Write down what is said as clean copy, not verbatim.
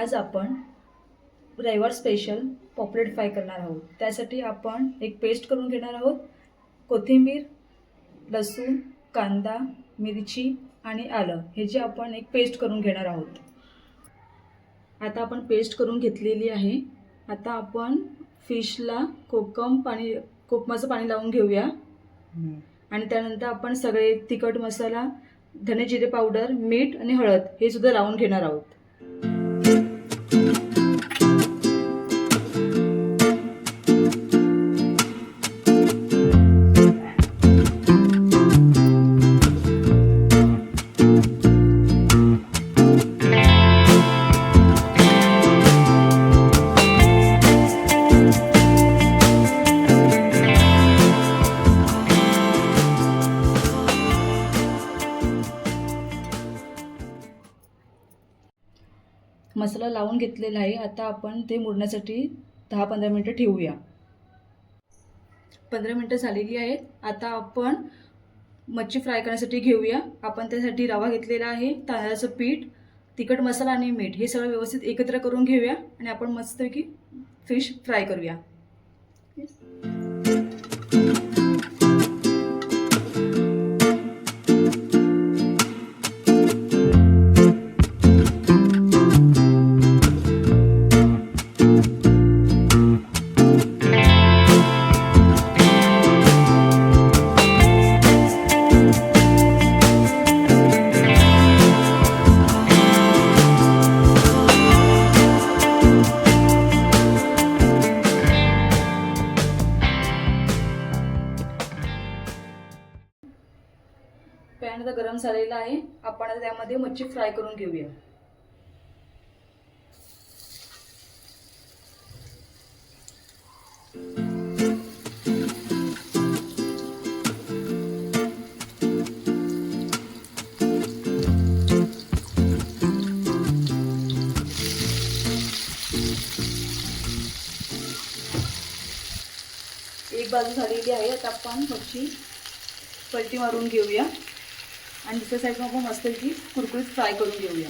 आज आपण रविवार स्पेशल पॉपलेट फ्राय करणार आहोत। त्यासाठी आपण एक पेस्ट करून घेणार आहोत। कोथिंबीर, लसूण, कांदा, मिरची आणि आलं हे जे आपण एक पेस्ट करून घेणार आहोत। आता आपण पेस्ट करून घेतलेली आहे। आता आपण फिशला कोकमाचं पाणी लावून घेऊया आणि त्यानंतर आपण सगळे तिखट मसाला, धने जिरे पावडर, मीठ आणि हळद हे सुद्धा लावून घेणार आहोत। मसाला लावून घेतलेला आहे। आता आपण ते मुरण्यासाठी 10-15 मिनिटं ठेवूया। 15 मिनिटं झालेली आहेत। आता आपण मच्छी फ्राय करण्यासाठी घेऊया। आपण त्यासाठी रवा घेतलेला आहे, तांदळाचं पीठ, तिखट मसाला आणि मीठ हे सगळं व्यवस्थित एकत्र करून घेऊया आणि आपण मस्तपैकी फिश फ्राय करूया। पॅन आता गरम झालेला आहे। आपण आता त्यामध्ये मच्छी फ्राय करून घेऊया। एक बाजू झालेली आहे। आता आपण मच्छी पलटी मारून घेऊया आणि दुसऱ्या साईडला आपण मस्तपैकी कुरकुरीत फ्राय करून घेऊया।